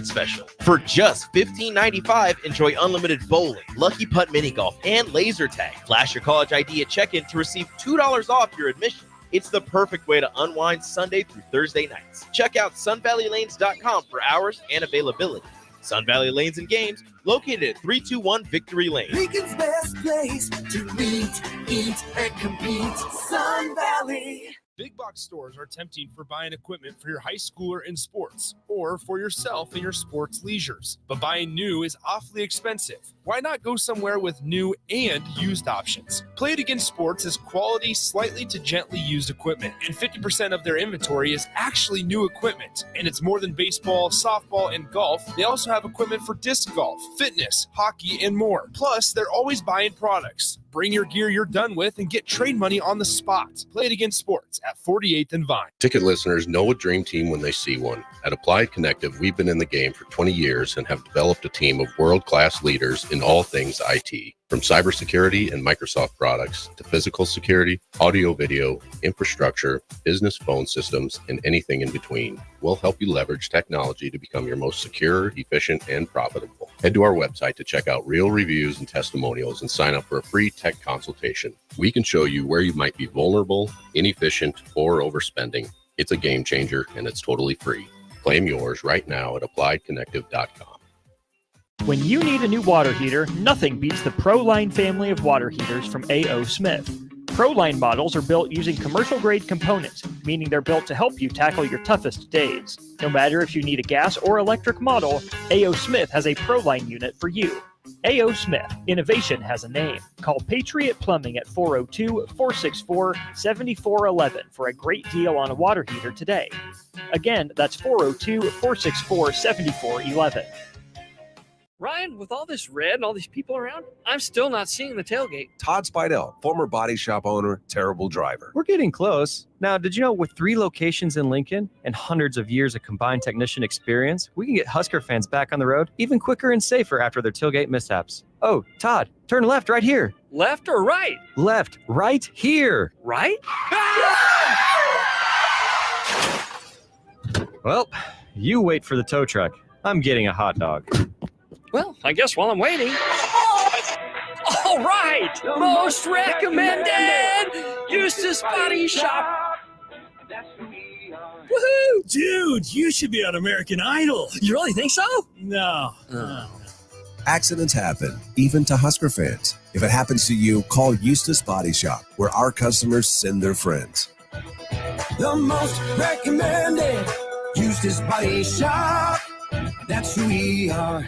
special. For just $15.95, enjoy unlimited bowling, lucky putt mini golf, and laser tag. Flash your college ID at check-in to receive $2 off your admission. It's the perfect way to unwind Sunday through Thursday nights. Check out sunvalleylanes.com for hours and availability. Sun Valley Lanes and Games, located at 321 Victory Lane. Lincoln's best place to meet, eat, and compete. Sun Valley. Big box stores are tempting for buying equipment for your high schooler in sports or for yourself in your sports leisures. But buying new is awfully expensive. Why not go somewhere with new and used options? Play It Again Sports is quality, slightly to gently used equipment, and 50% of their inventory is actually new equipment. And it's more than baseball, softball, and golf. They also have equipment for disc golf, fitness, hockey, and more. Plus, they're always buying products. Bring your gear you're done with and get trade money on the spot. Play It Again Sports at 48th and Vine. Ticket listeners know a dream team when they see one. At Applied Connective, we've been in the game for 20 years and have developed a team of world-class leaders in all things IT. From cybersecurity and Microsoft products to physical security, audio, video, infrastructure, business phone systems, and anything in between. We'll help you leverage technology to become your most secure, efficient, and profitable. Head to our website to check out real reviews and testimonials and sign up for a free tech consultation. We can show you where you might be vulnerable, inefficient, or overspending. It's a game changer, and it's totally free. Claim yours right now at appliedconnective.com. When you need a new water heater, nothing beats the ProLine family of water heaters from A.O. Smith. ProLine models are built using commercial-grade components, meaning they're built to help you tackle your toughest days. No matter if you need a gas or electric model, A.O. Smith has a ProLine unit for you. A.O. Smith. Innovation has a name. Call Patriot Plumbing at 402-464-7411 for a great deal on a water heater today. Again, that's 402-464-7411. Ryan, with all this red and all these people around, I'm still not seeing the tailgate. Todd Spidell, former body shop owner, terrible driver. We're getting close. Now, did you know with 3 locations in Lincoln and hundreds of years of combined technician experience, we can get Husker fans back on the road even quicker and safer after their tailgate mishaps? Oh, Todd, turn left right here. Left or right? Left, right here. Right? Well, you wait for the tow truck. I'm getting a hot dog. Well, I guess while I'm waiting. All right! Most recommended! Eustace Body Shop! Woohoo! Dude, you should be on American Idol. You really think so? No. Accidents happen, even to Husker fans. If it happens to you, call Eustace Body Shop, where our customers send their friends. The most recommended Eustace Body Shop. That's who we are.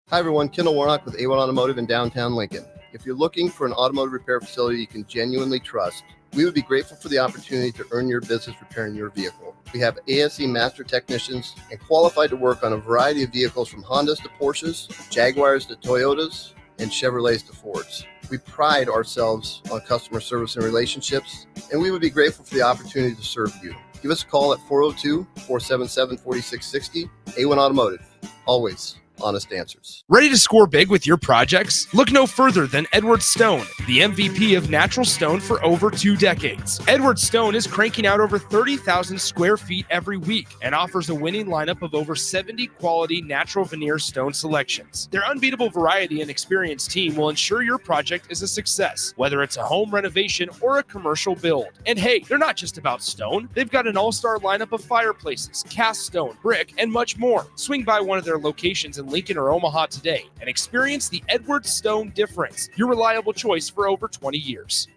Hi, everyone. Kendall Warnock with A1 Automotive in downtown Lincoln. If you're looking for an automotive repair facility you can genuinely trust, we would be grateful for the opportunity to earn your business repairing your vehicle. We have ASE master technicians and qualified to work on a variety of vehicles from Hondas to Porsches, Jaguars to Toyotas, and Chevrolets to Fords. We pride ourselves on customer service and relationships, and we would be grateful for the opportunity to serve you. Give us a call at 402-477-4660. A1 Automotive. Always honest answers. Ready to score big with your projects? Look no further than Edward Stone, the MVP of natural stone for over 2 decades. Edward Stone is cranking out over 30,000 square feet every week and offers a winning lineup of over 70 quality natural veneer stone selections. Their unbeatable variety and experienced team will ensure your project is a success, whether it's a home renovation or a commercial build. And hey, they're not just about stone. They've got an all-star lineup of fireplaces, cast stone, brick, and much more. Swing by one of their locations in Lincoln or Omaha today and experience the Edward Stone difference, your reliable choice for over 20 years.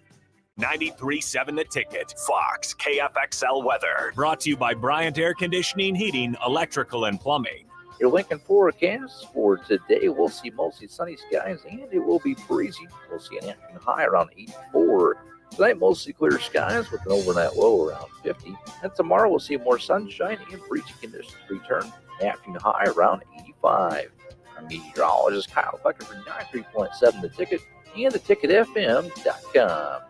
93.7 The Ticket, Fox, KFXL weather. Brought to you by Bryant Air Conditioning, Heating, Electrical, and Plumbing. Your Lincoln forecast for today, we'll see mostly sunny skies and it will be breezy. We'll see an afternoon high around 84. Tonight, mostly clear skies with an overnight low around 50. And tomorrow, we'll see more sunshine and breezy conditions return. Afternoon high around 85. I'm meteorologist Kyle Becker for 93.7 The Ticket and theticketfm.com.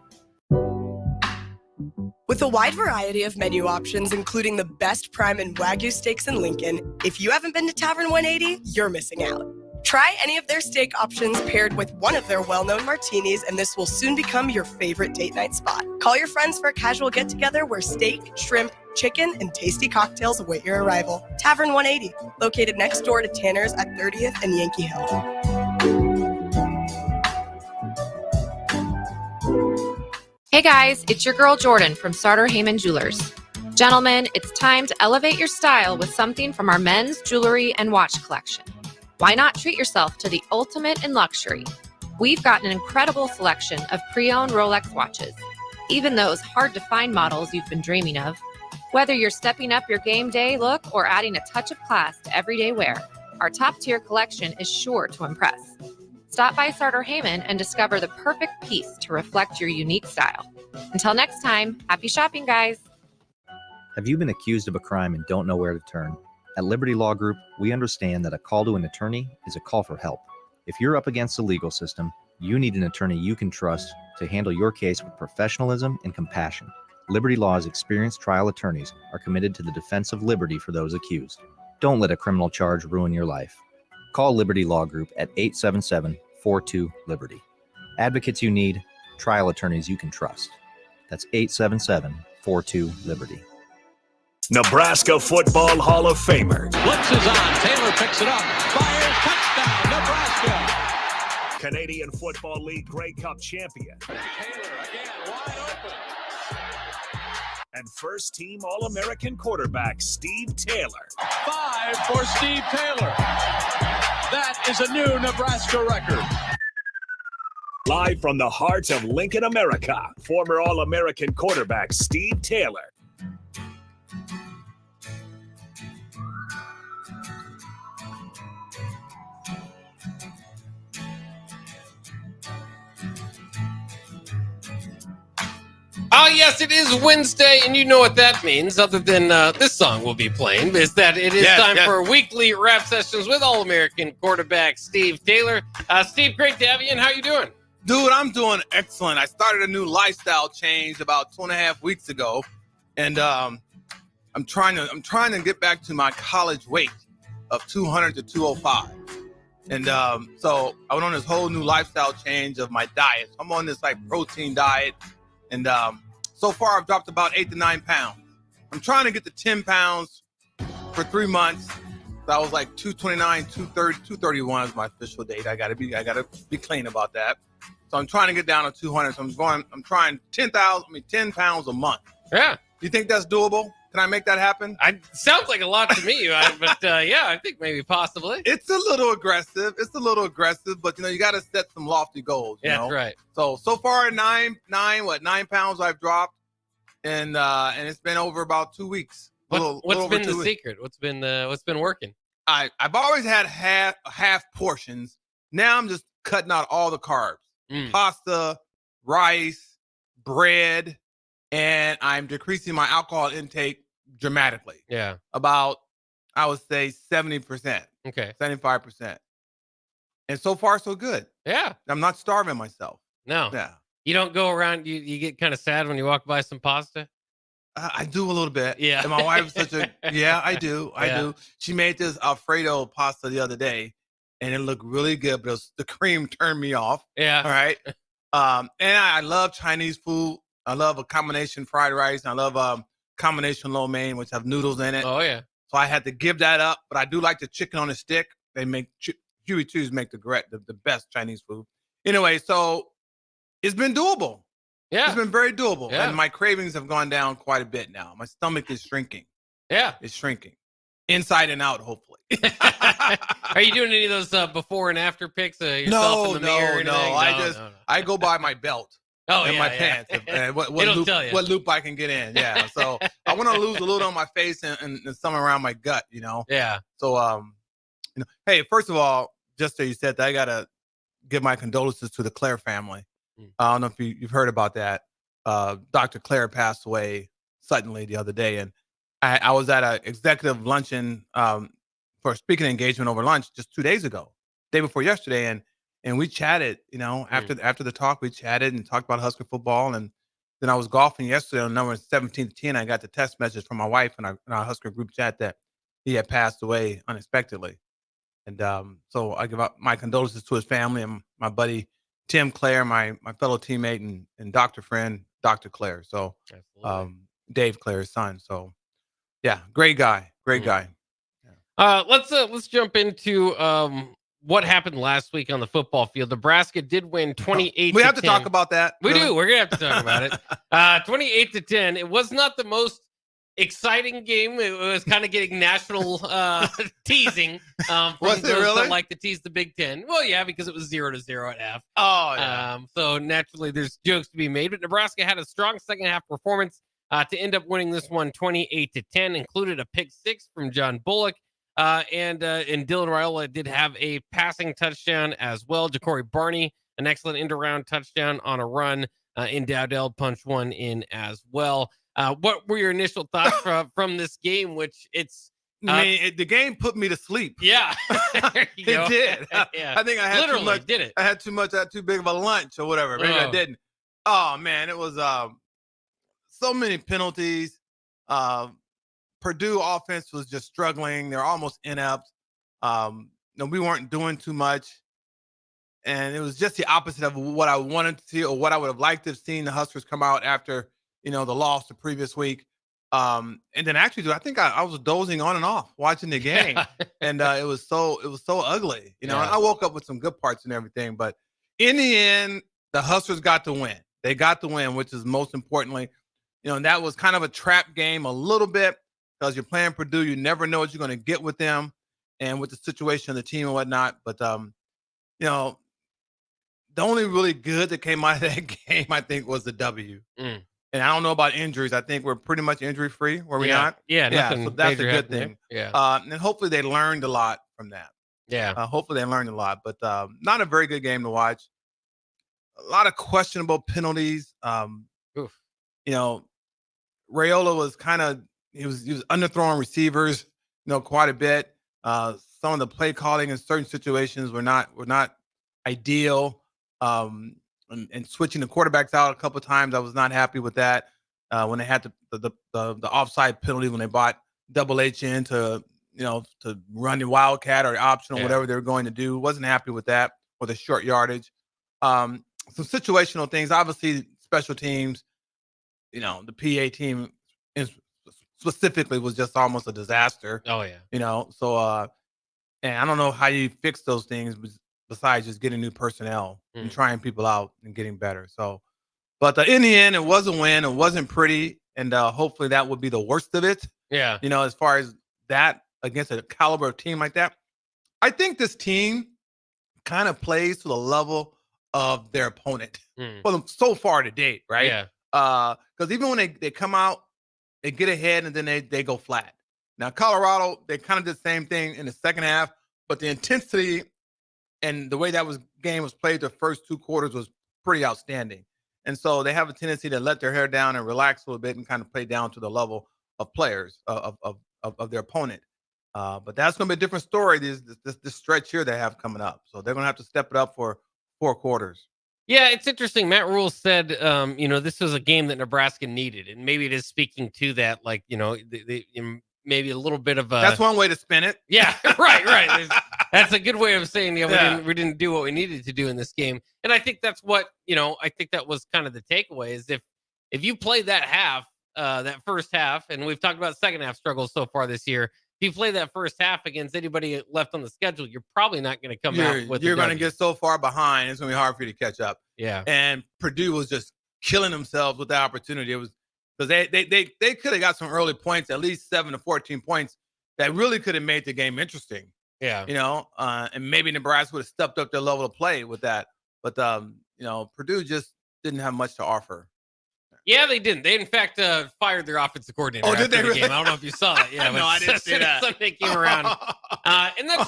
With a wide variety of menu options, including the best prime and Wagyu steaks in Lincoln, if you haven't been to Tavern 180, you're missing out. Try any of their steak options paired with one of their well-known martinis, and this will soon become your favorite date night spot. Call your friends for a casual get-together where steak, shrimp, chicken, and tasty cocktails await your arrival. Tavern 180, located next door to Tanner's at 30th and Yankee Hill. Hey guys, it's your girl Jordan from Sartor Heyman Jewelers. Gentlemen, it's time to elevate your style with something from our men's jewelry and watch collection. Why not treat yourself to the ultimate in luxury? We've got an incredible selection of pre-owned Rolex watches, even those hard-to-find models you've been dreaming of. Whether you're stepping up your game day look or adding a touch of class to everyday wear, our top-tier collection is sure to impress. Stop by Sartor Heyman and discover the perfect piece to reflect your unique style. Until next time, happy shopping, guys. Have you been accused of a crime and don't know where to turn? At Liberty Law Group, we understand that a call to an attorney is a call for help. If you're up against the legal system, you need an attorney you can trust to handle your case with professionalism and compassion. Liberty Law's experienced trial attorneys are committed to the defense of liberty for those accused. Don't let a criminal charge ruin your life. Call Liberty Law Group at 877-42-LIBERTY. Advocates you need, trial attorneys you can trust. That's 877-42-LIBERTY. Nebraska Football Hall of Famer. Blitz is on. Taylor picks it up. Fires. Touchdown, Nebraska. Canadian Football League Grey Cup champion. Taylor again, wide open. And first-team All-American quarterback Steve Taylor. 5 for Steve Taylor. That is a new Nebraska record. Live from the heart of Lincoln, America, former All-American quarterback Steve Taylor. Oh, yes, it is Wednesday, and you know what that means, other than this song we'll be playing, is that it is time for weekly rap sessions with All-American quarterback Steve Taylor. Steve, great to have you, and how you doing? Dude, I'm doing excellent. I started a new lifestyle change about 2.5 weeks ago, and I'm trying to get back to my college weight of 200 to 205. And so I went on this whole new lifestyle change of my diet. I'm on this like protein diet. And so far, I've dropped about 8 to 9 pounds. I'm trying to get to 10 pounds for 3 months. So I was like 229, 230, 231 is my official date. I gotta be clean about that. So I'm trying to get down to 200. So I'm trying 10 pounds a month. Yeah. Do you think that's doable? Can I make that happen? Sounds like a lot to me, but yeah, I think maybe possibly. It's a little aggressive. But you got to set some lofty goals. You know? Right. So far, 9 pounds I've dropped, and it's been over about 2 weeks. What's been the secret? What's been working? I've always had half portions. Now I'm just cutting out all the carbs, pasta, rice, bread, and I'm decreasing my alcohol intake dramatically. Yeah. About, I would say 70%. Okay. 75%. And so far, so good. Yeah. I'm not starving myself. No. Yeah. You don't go around, you get kind of sad when you walk by some pasta? I do a little bit. Yeah. And my wife's I do. She made this Alfredo pasta the other day, and it looked really good, but the cream turned me off. Yeah. All right. And I love Chinese food. I love a combination fried rice. I love combination lo mein, which have noodles in it. Oh, yeah. So I had to give that up, but I do like the chicken on a stick. They make Huey Chews make the best Chinese food. Anyway, so it's been doable. Yeah. It's been very doable. Yeah. And my cravings have gone down quite a bit now. My stomach is shrinking. Yeah. It's shrinking. Inside and out, hopefully. Are you doing any of those before and after pics of yourself in the mirror? No. I go by my belt. In my pants. And what loop I can get in. Yeah. So I want to lose a little on my face and some around my gut, you know? Yeah. So, hey, first of all, just so you said that, I got to give my condolences to the Claire family. I don't know if you've heard about that. Dr. Claire passed away suddenly the other day. And I was at an executive luncheon for a speaking engagement over lunch just 2 days ago, day before yesterday. And we chatted, after the talk, we chatted and talked about Husker football. And then I was golfing yesterday on number 1710. I got the text message from my wife in our Husker group chat that he had passed away unexpectedly. And so I give out my condolences to his family and my buddy, Tim Clare, my fellow teammate and doctor friend, Dr. Clare. So Dave Clare's son. So Yeah, great guy. Great guy. Let's jump into what happened last week on the football field. Nebraska did win 28. We have to talk about that. We really? do. We're gonna have to talk about it. 28-10. It was not the most exciting game. It was kind of getting national teasing. From Was it those really? that like to tease the Big Ten. Well, yeah, because it was 0-0 at half. Oh, yeah. So naturally, there's jokes to be made. But Nebraska had a strong second half performance to end up winning this one 28-10. Included a pick six from John Bullock. And Dylan Raiola did have a passing touchdown as well. Ja'Cory Barney, an excellent end-around touchdown on a run. And Dowdell punched one in as well. What were your initial thoughts from this game? Which it's the game put me to sleep. Yeah, it did. Yeah. I think I had Literally too much. did it. I had too much. I had too big of a lunch or whatever. Maybe I Oh. didn't. Oh man, it was so many penalties. Purdue offense was just struggling. They're almost inept. We weren't doing too much. And it was just the opposite of what I wanted to see or what I would have liked to have seen the Huskers come out after, the loss the previous week. And then actually, I think I was dozing on and off watching the game. And it was so ugly. And I woke up with some good parts and everything. But in the end, the Huskers got the win. They got the win, which is most importantly, and that was kind of a trap game a little bit. Because you're playing Purdue, you never know what you're going to get with them and with the situation of the team and whatnot. But, the only really good that came out of that game, I think, was the W. And I don't know about injuries. I think we're pretty much injury-free, were we not? Yeah, nothing so that's a major good happened thing. there. Yeah. And hopefully they learned a lot from that. Yeah. Hopefully they learned a lot. But not a very good game to watch. A lot of questionable penalties. Raiola was kind of he was underthrowing receivers, quite a bit. Some of the play calling in certain situations were not ideal. And switching the quarterbacks out a couple of times, I was not happy with that. When they had the offside penalty when they brought Double H in to run the wildcat or the option or whatever they were going to do, wasn't happy with that, or the short yardage. Some situational things, obviously special teams. The PA team specifically was just almost a disaster. Oh yeah. So and I don't know how you fix those things besides just getting new personnel and trying people out and getting better. So, but in the end, it was a win. It wasn't pretty, and hopefully that would be the worst of it. Yeah. As far as that against a caliber of team like that, I think this team kind of plays to the level of their opponent. Well, so far to date, right? Yeah. Because even when they come out, they get ahead and then they go flat. Now, Colorado, they kind of did the same thing in the second half, but the intensity and the way that game was played the first two quarters was pretty outstanding. And so they have a tendency to let their hair down and relax a little bit and kind of play down to the level of players of their opponent. But that's going to be a different story this stretch here they have coming up. So they're going to have to step it up for 4 quarters. Yeah, it's interesting. Matt Rule said, this was a game that Nebraska needed, and maybe it is speaking to that, maybe a little bit of a. That's one way to spin it. Yeah, right. That's a good way of saying, we didn't do what we needed to do in this game, and I think that's what I think that was kind of the takeaway is if you play that half, that first half, and we've talked about second half struggles so far this year. If you play that first half against anybody left on the schedule, you're probably not going to come out with. You're going to get so far behind; it's going to be hard for you to catch up. Yeah. And Purdue was just killing themselves with that opportunity. It was because they could have got some early points, at least 7 to 14 points, that really could have made the game interesting. Yeah. And maybe Nebraska would have stepped up their level of play with that. But Purdue just didn't have much to offer. Yeah, they didn't. They, in fact, fired their offensive coordinator after the game. I don't know if you saw that. Yeah, no, I didn't see that. Sunday came around. And that's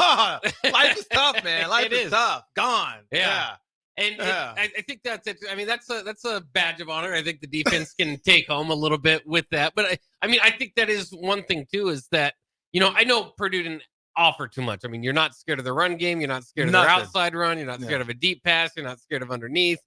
life is tough, man. Life is tough. Gone. Yeah. And I think that's it. I mean, that's a badge of honor. I think the defense can take home a little bit with that. But I think that is one thing too, is that, I know Purdue didn't offer too much. I mean, you're not scared of the run game. You're not scared of their outside run. You're not scared of a deep pass. You're not scared of underneath.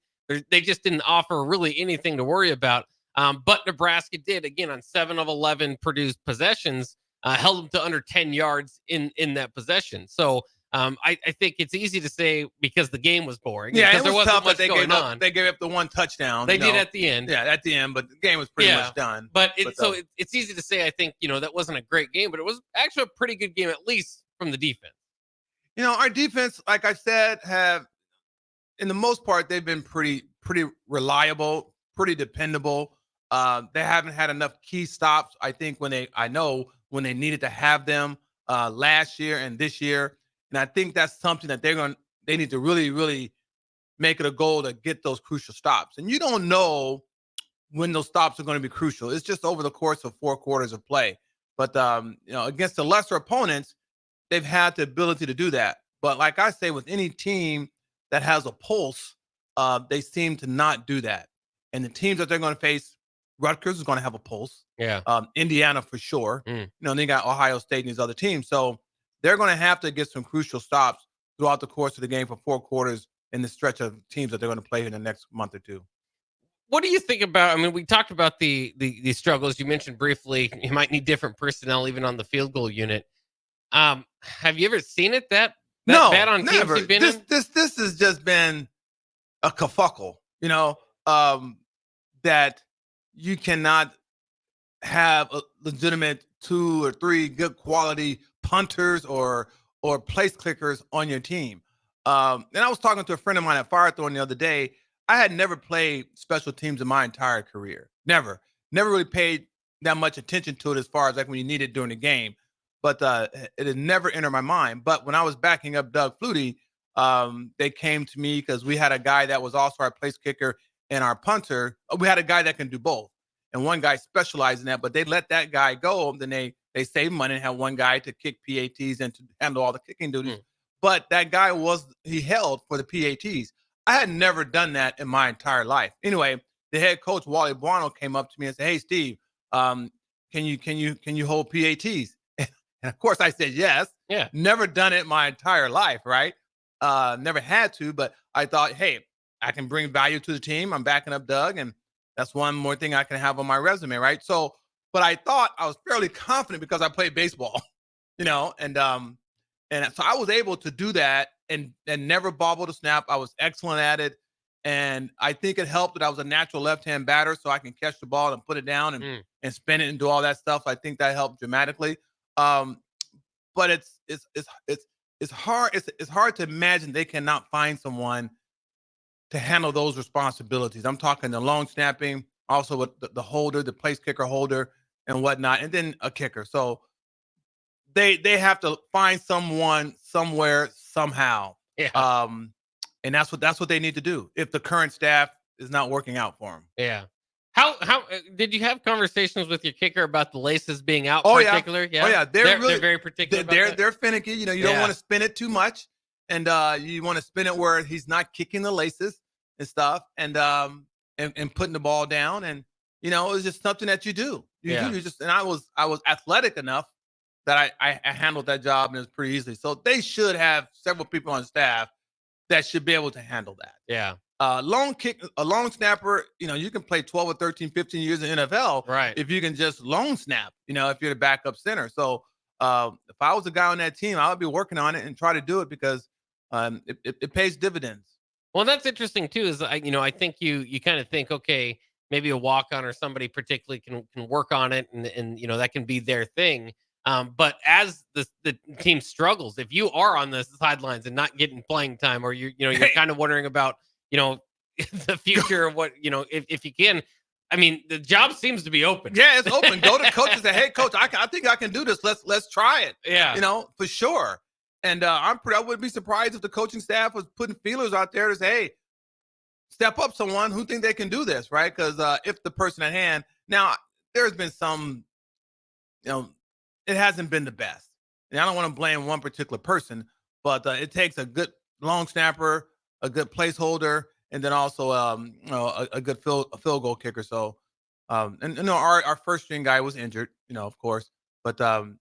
They just didn't offer really anything to worry about. But Nebraska did, again, on 7 of 11 Purdue's possessions, held them to under 10 yards in that possession. So I think it's easy to say because the game was boring. Yeah, because it was tough, but they going gave up. They gave up the one touchdown. They did at the end. Yeah, at the end, but the game was pretty much done. But it's easy to say. I think that wasn't a great game, but it was actually a pretty good game, at least from the defense. Our defense, like I said, have, in the most part, they've been pretty reliable, pretty dependable. They haven't had enough key stops. I think when they needed to have them last year and this year, and I think that's something that they need to really, really make it a goal to get those crucial stops. And you don't know when those stops are going to be crucial. It's just over the course of 4 quarters of play. But against the lesser opponents, they've had the ability to do that. But like I say, with any team that has a pulse, they seem to not do that. And the teams that they're going to face, Rutgers is going to have a pulse. Yeah. Indiana for sure. They got Ohio State and these other teams. So they're going to have to get some crucial stops throughout the course of the game for 4 quarters in the stretch of teams that they're going to play in the next month or two. What do you think about? I mean, we talked about the struggles. You mentioned briefly you might need different personnel even on the field goal unit. Have you ever seen it that bad on never. teams you've been in? This has just been a kerfuffle, that you cannot have a legitimate 2 or 3 good quality punters or place clickers on your team. And I was talking to a friend of mine at Firethorn the other day. I had never played special teams in my entire career. Never really paid that much attention to it as far as like when you need it during the game. But it had never entered my mind. But when I was backing up Doug Flutie, they came to me because we had a guy that was also our place kicker and our punter. We had a guy that can do both. And one guy specialized in that, but they let that guy go. Then they saved money and had one guy to kick PATs and to handle all the kicking duties. But that guy he held for the PATs. I had never done that in my entire life. Anyway, the head coach, Wally Buono, came up to me and said, "Hey, Steve, can you hold PATs?" And of course I said yes. Yeah. Never done it my entire life, right? Never had to, but I thought, hey, I can bring value to the team. I'm backing up Doug, and that's one more thing I can have on my resume, right? So, but I thought I was fairly confident because I played baseball, and so I was able to do that and never bobbled a snap. I was excellent at it. And I think it helped that I was a natural left-hand batter, so I can catch the ball and put it down and spin it and do all that stuff. I think that helped dramatically. But it's hard. It's hard to imagine they cannot find someone to handle those responsibilities. I'm talking the long snapping, also with the holder, the place kicker holder, and whatnot, and then a kicker. So they have to find someone somewhere somehow. Yeah. And that's what they need to do if the current staff is not working out for them. Yeah. How did you have conversations with your kicker about the laces being out? Particular? Yeah. Oh yeah, they're very particular. They're finicky. You don't want to spin it too much, and you want to spin it where he's not kicking the laces and stuff, and putting the ball down, and it's just something that you do. And I was athletic enough that I handled that job and it was pretty easily. So they should have several people on staff that should be able to handle that. Yeah. A long snapper, you can play 12 or 13, 15 years in NFL. Right. If you can just long snap, if you're the backup center. So if I was a guy on that team, I would be working on it and try to do it because it pays dividends. Well, that's interesting too, is I think you kind of think, okay, maybe a walk-on or somebody particularly can work on it and that can be their thing. But as the team struggles, if you are on the sidelines and not getting playing time, or you're kind of wondering about, the future of what, if you can, I mean, the job seems to be open. Yeah, it's open. Go to coach and say, "Hey, coach, I think I can do this. Let's try it." Yeah, for sure. And I wouldn't be surprised if the coaching staff was putting feelers out there to say, "Hey, step up someone who think they can do this," right? Because if the person at hand, now there's been some, it hasn't been the best. And I don't want to blame one particular person, but it takes a good long snapper, a good placeholder, and then also a good field goal kicker. So, our first string guy was injured, of course, but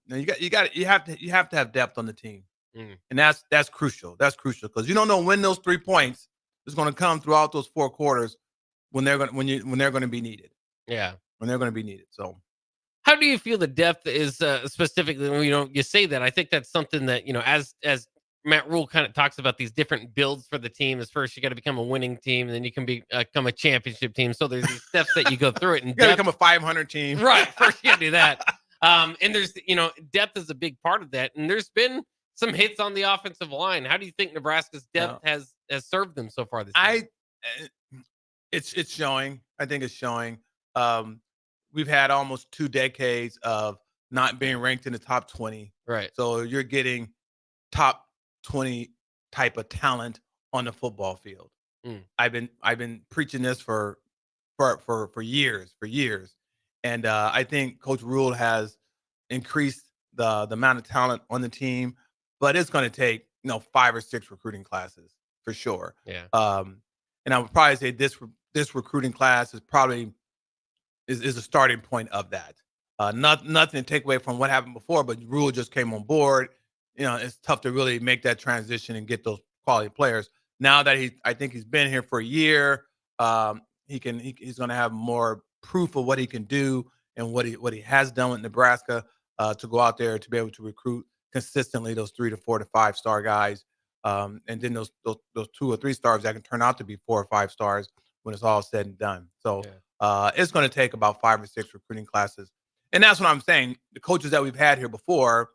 you have to have depth on the team, and that's crucial. That's crucial because you don't know when those 3 points is going to come throughout those 4 quarters when they're going to be needed. Yeah, when they're going to be needed. So. How do you feel the depth is specifically? You say that. I think that's something that as Matt Rule kind of talks about these different builds for the team. Is first you got to become a winning team, and then you can become a championship team. So there's these steps that you go through it. And you got to become a 500 team. Right. First you got to do that. And there's, depth is a big part of that. And there's been some hits on the offensive line. How do you think Nebraska's depth has served them so far this year? It's showing. I think it's showing. We've had almost 2 decades of not being ranked in the top 20. Right. So you're getting top 20 type of talent on the football field. I've been preaching this for years, and I think Coach Rule has increased the amount of talent on the team, but it's going to take 5 or 6 recruiting classes for sure. Yeah. And I would probably say this recruiting class is probably is a starting point of that. Nothing to take away from what happened before, but Rule just came on board. It's tough to really make that transition and get those quality players. Now that I think he's been here for a year, he's going to have more proof of what he can do and what he has done with Nebraska to go out there to be able to recruit consistently those 3 to 4 to 5 star guys, and then those 2 or 3 stars that can turn out to be 4 or 5 stars when it's all said and done. So it's going to take about 5 or 6 recruiting classes, and that's what I'm saying. The coaches that we've had here before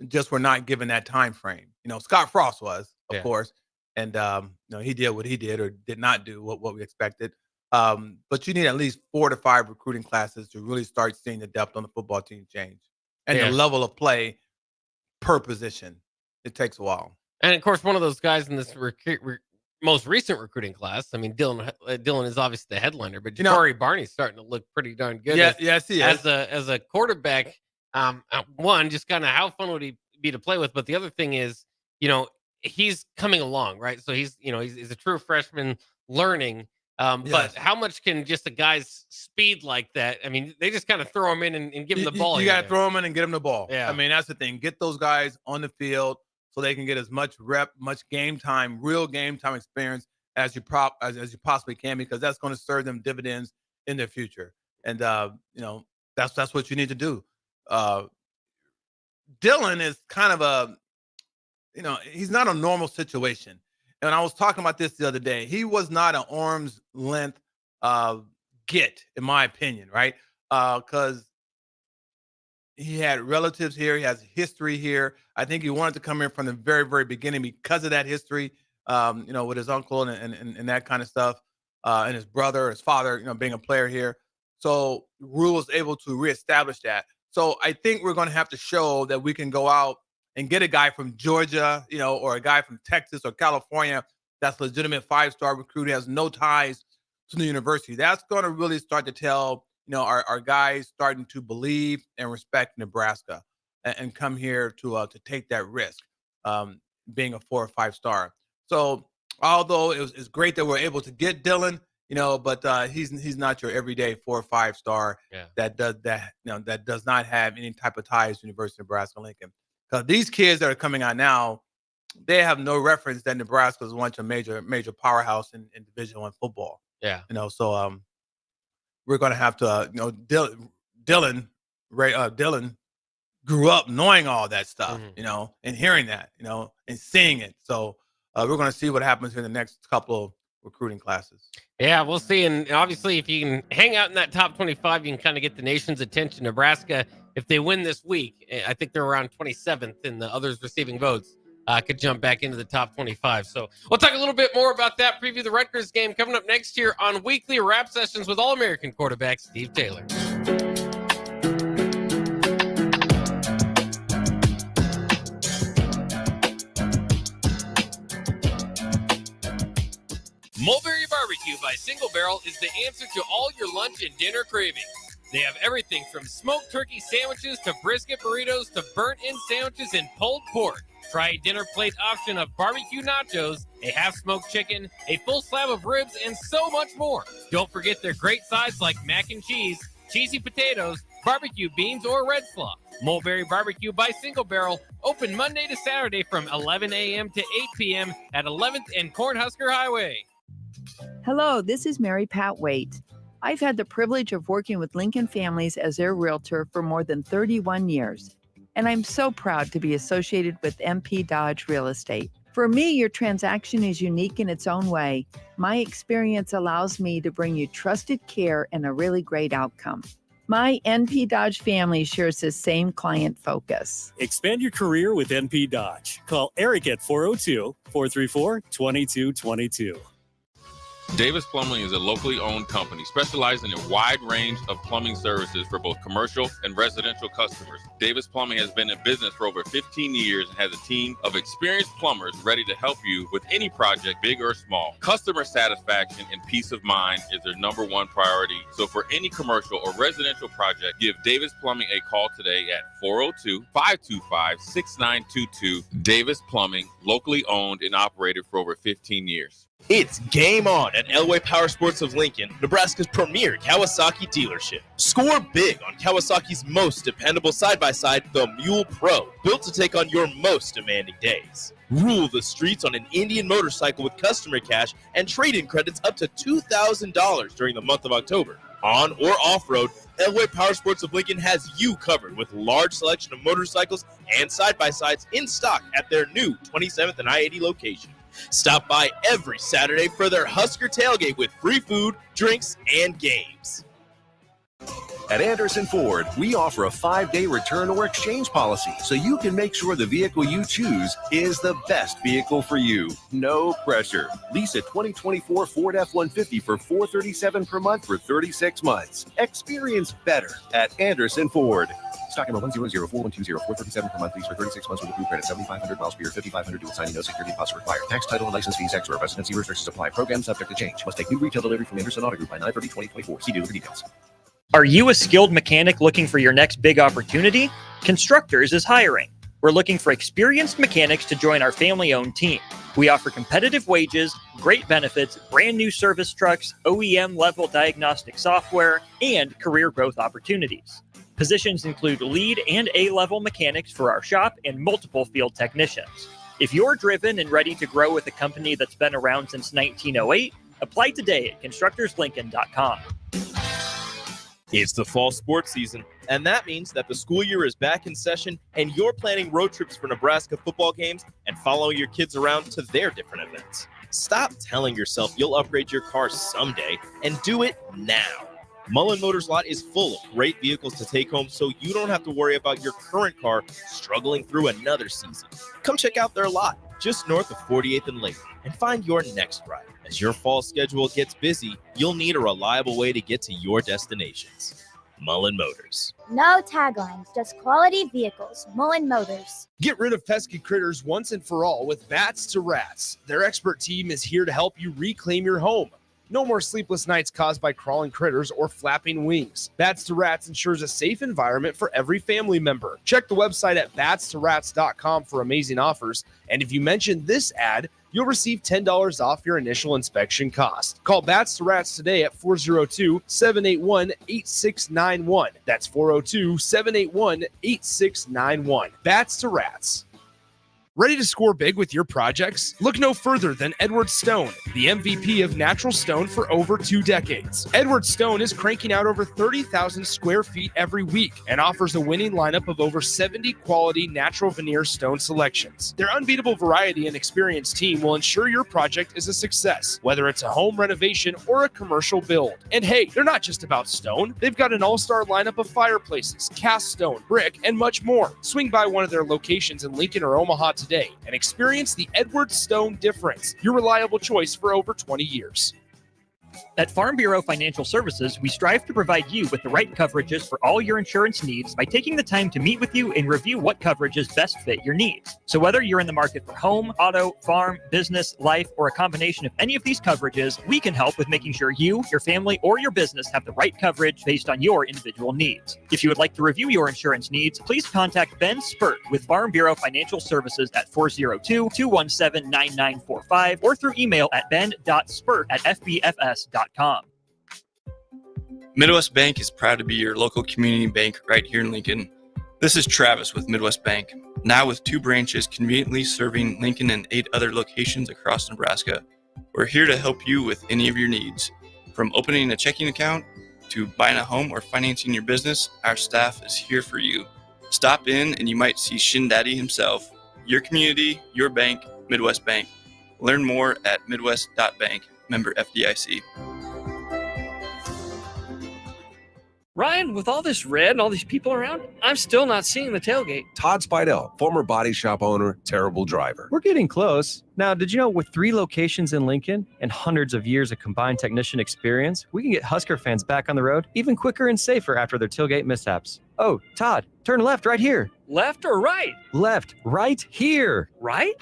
just were not given that time frame. Scott Frost was, of course, and he did what he did or did not do what we expected. But you need at least 4 to 5 recruiting classes to really start seeing the depth on the football team change and the level of play per position. It takes a while. And of course, one of those guys in this most recent recruiting class, I mean, Dylan is obviously the headliner, but Jabari Barney's starting to look pretty darn good. Yes, he is. As a quarterback, one, just kind of how fun would he be to play with? But the other thing is, he's coming along, right? So he's a true freshman learning. But how much can just a guy's speed like that? I mean, they just kind of throw him in and give him the ball. You got to throw him in and get him the ball. Yeah. I mean, that's the thing. Get those guys on the field so they can get as much rep, much game time, real game time experience as you possibly can, because that's going to serve them dividends in their future. And that's what you need to do. Dylan is kind of he's not a normal situation. And I was talking about this the other day. He was not an arm's length get, in my opinion, right? Because he had relatives here. He has history here. I think he wanted to come here from the very, very beginning because of that history, with his uncle and that kind of stuff, and his brother, his father, being a player here. So Rule was able to reestablish that. So I think we're going to have to show that we can go out and get a guy from Georgia, or a guy from Texas or California that's legitimate 5-star recruit, has no ties to the university. That's going to really start to tell, our guys starting to believe and respect Nebraska and come here to take that risk, being a 4 or 5-star. So although it's great that we're able to get Dylan, but he's not your everyday 4 or 5-star that does not have any type of ties to University of Nebraska-Lincoln. Because these kids that are coming out now, they have no reference that Nebraska is once a major powerhouse in Division I football. Yeah. So we're going to have to, Dylan grew up knowing all that stuff, and hearing that, and seeing it. So we're going to see what happens in the next couple of recruiting classes. Yeah, we'll see. And obviously, if you can hang out in that top 25, you can kind of get the nation's attention. Nebraska, if they win this week, I think they're around 27th in the others receiving votes, could jump back into the top 25. So we'll talk a little bit more about that, preview the Rutgers game coming up next year on Weekly Wrap Sessions with All-American quarterback Steve Taylor. Mulberry Barbecue by Single Barrel is the answer to all your lunch and dinner cravings. They have everything from smoked turkey sandwiches to brisket burritos to burnt-in sandwiches and pulled pork. Try a dinner plate option of barbecue nachos, a half-smoked chicken, a full slab of ribs, and so much more. Don't forget their great sides like mac and cheese, cheesy potatoes, barbecue beans, or red slaw. Mulberry Barbecue by Single Barrel, open Monday to Saturday from 11 a.m. to 8 p.m. at 11th and Cornhusker Highway. Hello, this is Mary Pat Waite. I've had the privilege of working with Lincoln families as their realtor for more than 31 years. and I'm so proud to be associated with MP Dodge Real Estate. For me, your transaction is unique in its own way. My experience allows me to bring you trusted care and a really great outcome. My NP Dodge family shares the same client focus. Expand your career with NP Dodge. Call Eric at 402-434-2222. Davis Plumbing is a locally owned company specializing in a wide range of plumbing services for both commercial and residential customers. Davis Plumbing has been in business for over 15 years and has a team of experienced plumbers ready to help you with any project, big or small. Customer satisfaction and peace of mind is their number one priority. So for any commercial or residential project, give Davis Plumbing a call today at 402-525-6922. Davis Plumbing, locally owned and operated for over 15 years. It's game on at Elway Power Sports of Lincoln, Nebraska's premier Kawasaki dealership. Score big on Kawasaki's most dependable side-by-side, the Mule Pro, built to take on your most demanding days. Rule the streets on an Indian motorcycle with customer cash and trade-in credits up to $2,000 during the month of October. On or off-road, Elway Power Sports of Lincoln has you covered with large selection of motorcycles and side-by-sides in stock at their new 27th and I-80 location. Stop by every Saturday for their Husker tailgate with free food, drinks, and games. At Anderson Ford, we offer a 5-day return or exchange policy so you can make sure the vehicle you choose is the best vehicle for you. No pressure. Lease a 2024 Ford F-150 for $437 per month for 36 months. Experience better at Anderson Ford. Stock number 1004120, 437 per month, lease for 36 months with approved credit, 7,500 miles per year, 5,500 dual signing, no security deposit required. Tax, title, and license fees extra. Residency restrictions apply. Program subject to change. Must take new retail delivery from Anderson Auto Group by 9/30/2024. See dealer for details. Are you a skilled mechanic looking for your next big opportunity? Constructors is hiring. We're looking for experienced mechanics to join our family-owned team. We offer competitive wages, great benefits, brand new service trucks, OEM-level diagnostic software, and career growth opportunities. Positions include lead and A-level mechanics for our shop and multiple field technicians. If you're driven and ready to grow with a company that's been around since 1908, apply today at constructorslincoln.com. It's the fall sports season, and that means that the school year is back in session and you're planning road trips for Nebraska football games and following your kids around to their different events. Stop telling yourself you'll upgrade your car someday and do it now. Mullen Motors Lot is full of great vehicles to take home so you don't have to worry about your current car struggling through another season. Come check out their lot just north of 48th and Lake and find your next ride. As your fall schedule gets busy, you'll need a reliable way to get to your destinations. Mullen Motors. No taglines, just quality vehicles. Mullen Motors. Get rid of pesky critters once and for all with Bats to Rats. Their expert team is here to help you reclaim your home. No more sleepless nights caused by crawling critters or flapping wings. Bats to Rats ensures a safe environment for every family member. Check the website at batstoRats.com for amazing offers. And if you mention this ad, you'll receive $10 off your initial inspection cost. Call Bats to Rats today at 402-781-8691. That's 402-781-8691. Bats to Rats. Ready to score big with your projects? Look no further than Edward Stone, the MVP of natural stone for over 2 decades. Edward Stone is cranking out over 30,000 square feet every week and offers a winning lineup of over 70 quality natural veneer stone selections. Their unbeatable variety and experienced team will ensure your project is a success, whether it's a home renovation or a commercial build. And hey, they're not just about stone. They've got an all-star lineup of fireplaces, cast stone, brick, and much more. Swing by one of their locations in Lincoln or Omaha today and experience the Edward Stone difference, your reliable choice for over 20 years. At Farm Bureau Financial Services, we strive to provide you with the right coverages for all your insurance needs by taking the time to meet with you and review what coverages best fit your needs. So whether you're in the market for home, auto, farm, business, life, or a combination of any of these coverages, we can help with making sure you, your family, or your business have the right coverage based on your individual needs. If you would like to review your insurance needs, please contact Ben Spurt with Farm Bureau Financial Services at 402-217-9945 or through email at ben.spurt@fbfs.com. Midwest Bank is proud to be your local community bank right here in Lincoln. This is Travis with Midwest Bank, now with 2 branches conveniently serving Lincoln and 8 other locations across Nebraska. We're here to help you with any of your needs. From opening a checking account to buying a home or financing your business, our staff is here for you. Stop in and you might see Shin Daddy himself. Your community, your bank, Midwest Bank. Learn more at midwest.bank, member FDIC. Ryan, with all this red and all these people around, I'm still not seeing the tailgate. Todd Spidell, former body shop owner, terrible driver. We're getting close. Now, did you know with 3 locations in Lincoln and hundreds of years of combined technician experience, we can get Husker fans back on the road even quicker and safer after their tailgate mishaps? Oh, Todd, turn left right here. Left or right? Left, right here. Right?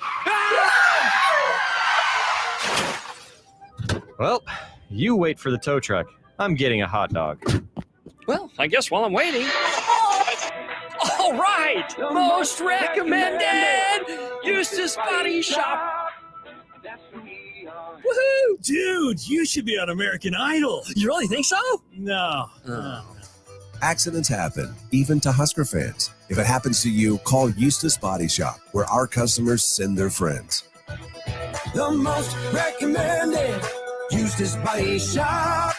Well, you wait for the tow truck. I'm getting a hot dog. Well, I guess while I'm waiting. All right, most recommended Eustace Body Shop. Woohoo! Dude, you should be on American Idol. You really think so? No. Accidents happen, even to Husker fans. If it happens to you, call Eustace Body Shop, where our customers send their friends. The most recommended Eustace Body Shop.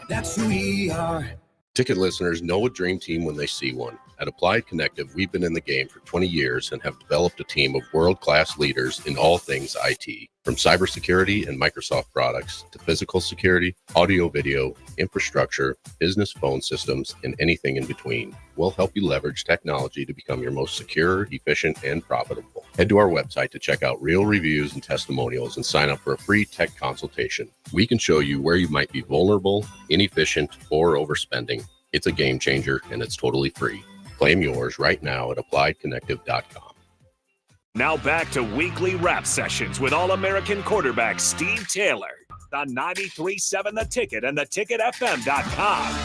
That's who we are. Ticket listeners know a dream team when they see one. At Applied Connective, we've been in the game for 20 years and have developed a team of world-class leaders in all things IT. From cybersecurity and Microsoft products to physical security, audio-video, infrastructure, business phone systems, and anything in between. We'll help you leverage technology to become your most secure, efficient, and profitable. Head to our website to check out real reviews and testimonials and sign up for a free tech consultation. We can show you where you might be vulnerable, inefficient, or overspending. It's a game changer, and it's totally free. Claim yours right now at appliedconnective.com. Now back to weekly rap sessions with All-American quarterback Steve Taylor on 93.7 The Ticket and theticketfm.com.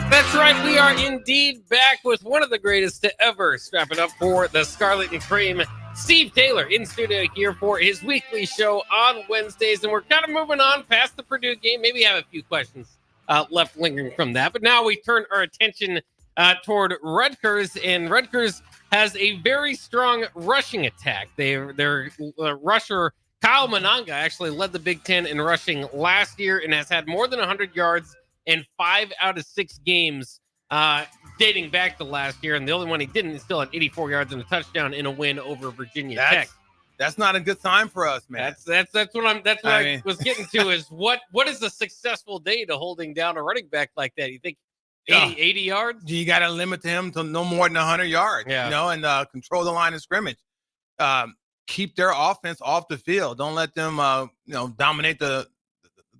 That's right. We are indeed back with one of the greatest to ever strap it up for the Scarlet and Cream. Steve Taylor in studio here for his weekly show on Wednesdays, and we're kind of moving on past the Purdue game. Maybe have a few questions left lingering from that, but now we turn our attention toward Rutgers, and Rutgers has a very strong rushing attack. Their rusher Kyle Monanga actually led the Big Ten in rushing last year and has had more than 100 yards in 5 out of 6 games dating back to last year, and the only one he didn't is still at 84 yards and a touchdown in a win over Virginia Tech. That's not a good sign for us, man. That's what I was getting to is what is a successful day to holding down a running back like that? You think 80 yards? You got to limit him to no more than 100 yards, and control the line of scrimmage. Keep their offense off the field. Don't let them, dominate the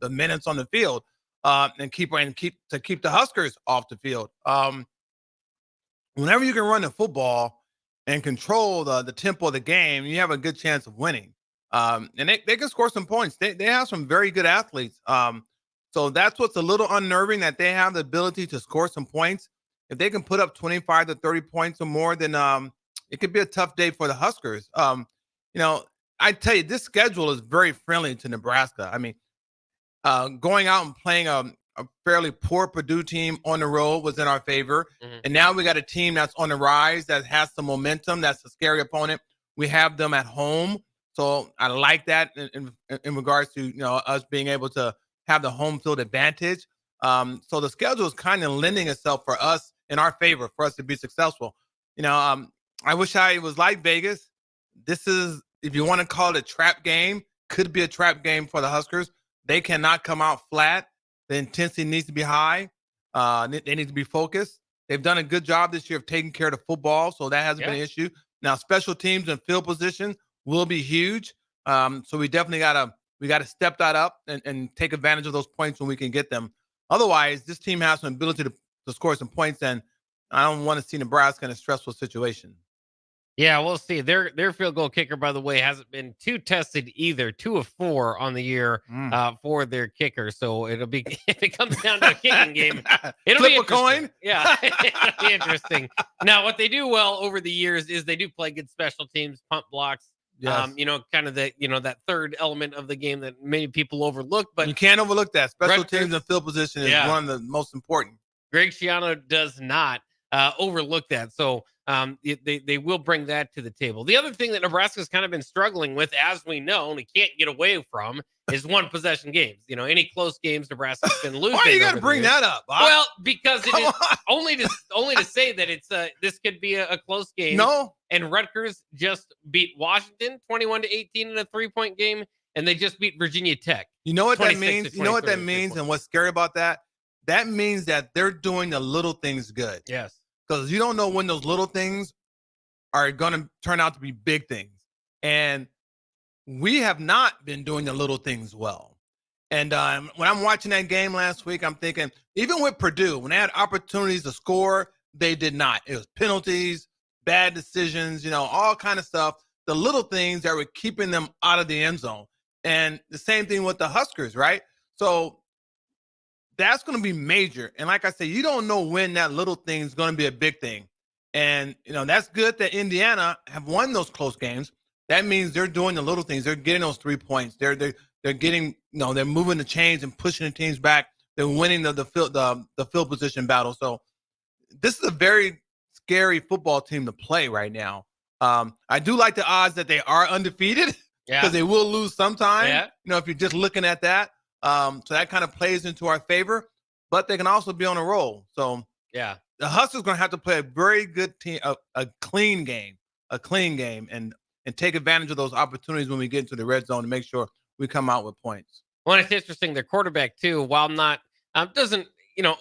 minutes on the field. And keep the Huskers off the field. Whenever you can run the football and control the tempo of the game, you have a good chance of winning. And they can score some points. They have some very good athletes. So that's what's a little unnerving, that they have the ability to score some points. If they can put up 25 to 30 points or more, then it could be a tough day for the Huskers. I tell you, this schedule is very friendly to Nebraska. I mean, going out and playing a fairly poor Purdue team on the road was in our favor. Mm-hmm. And now we got a team that's on the rise, that has some momentum. That's a scary opponent. We have them at home. So I like that in regards to, us being able to have the home field advantage. So the schedule is kind of lending itself for us in our favor for us to be successful. I wish I was like Vegas. This is, if you want to call it a trap game, could be a trap game for the Huskers. They cannot come out flat. The intensity needs to be high. They need to be focused. They've done a good job this year of taking care of the football, so that hasn't been an issue. Now, special teams and field position will be huge. So we definitely gotta step that up and take advantage of those points when we can get them. Otherwise, this team has some ability to score some points, and I don't want to see Nebraska in a stressful situation. Yeah, we'll see. Their field goal kicker, by the way, hasn't been too tested either. 2 of 4 on the year for their kicker. So it'll be, if it comes down to a kicking game, it'll Flip be a coin. Yeah, it'll be interesting. Now, what they do well over the years is they do play good special teams, punt blocks. Yes. Kind of that third element of the game that many people overlook. But you can't overlook that. Special teams and field position is one of the most important. Greg Schiano does not overlook that. So they will bring that to the table. The other thing that Nebraska's kind of been struggling with, as we know, and we can't get away from, is one possession games. Any close games Nebraska's been losing. Why are you got to bring that up, Bob? Well, because it is only to say that it's this could be a close game. No. And Rutgers just beat Washington 21-18 in a 3-point game, and they just beat Virginia Tech. You know what that means? You know what that means, and what's scary about that? That means that they're doing the little things good. Yes. Because you don't know when those little things are going to turn out to be big things. And we have not been doing the little things well. And when I'm watching that game last week, I'm thinking, even with Purdue, when they had opportunities to score, they did not. It was penalties, bad decisions, all kind of stuff. The little things that were keeping them out of the end zone. And the same thing with the Huskers, right? So that's going to be major. And like I said, you don't know when that little thing is going to be a big thing. And, that's good that Indiana have won those close games. That means they're doing the little things. They're getting those 3 points. They're getting, they're moving the chains and pushing the teams back. They're winning the field position battle. So this is a very scary football team to play right now. I do like the odds that they are undefeated because they will lose sometime. Yeah. If you're just looking at that. So that kind of plays into our favor, but they can also be on a roll. So yeah, the Huskers going to have to play a very good team, a clean game, and take advantage of those opportunities when we get into the red zone to make sure we come out with points. Well, it's interesting. Their quarterback too, while not doesn't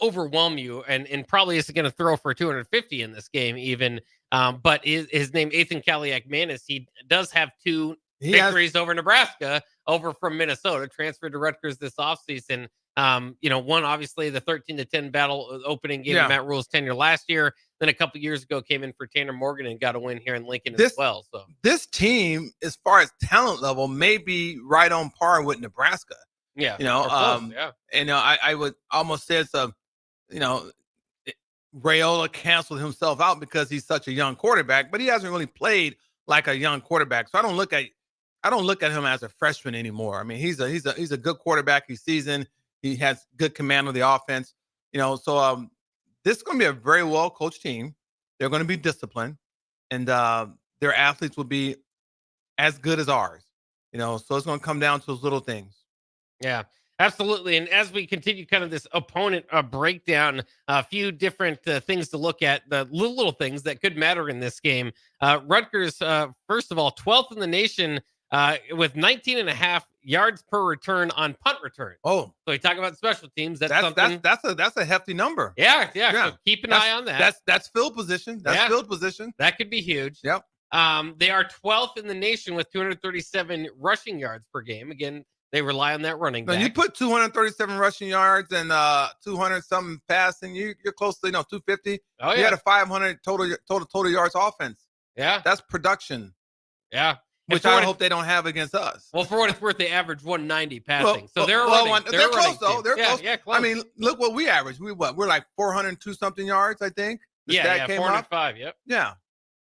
overwhelm you, and probably isn't going to throw for 250 in this game even. But his name Ethan Kaliak-Manis, he does have 2 victories over Nebraska, over from Minnesota, transferred to Rutgers this offseason. One, obviously, the 13-10 battle opening game of Matt Rule's tenure last year. Then a couple years ago, came in for Tanner Morgan and got a win here in Lincoln as well. So this team, as far as talent level, may be right on par with Nebraska. Yeah. And I would almost say it's Raiola canceled himself out because he's such a young quarterback, but he hasn't really played like a young quarterback. So I don't look at him as a freshman anymore. I mean, he's a good quarterback. He's seasoned. He has good command of the offense. So this is going to be a very well coached team. They're going to be disciplined, and their athletes will be as good as ours. So it's going to come down to those little things. Yeah, absolutely. And as we continue kind of this opponent breakdown, a few different things to look at, the little things that could matter in this game. Rutgers, first of all, 12th in the nation with 19.5 yards per return on punt return. Oh, so we talk about special teams. That's a hefty number. Yeah. So keep an eye on that. That's field position. Field position. That could be huge. Yep. They are 12th in the nation with 237 rushing yards per game. Again, they rely on that running back. When you put 237 rushing yards and 200 something passing, you're close to 250. Oh yeah. You had a 500 total yards offense. Yeah. That's production. Yeah. Which I hope they don't have against us. Well, for what it's worth, they average 190 passing. So they're close though. They're close. Yeah, close. I mean, look what we average. We're like 402 something yards, I think. The stat came 405. Yep.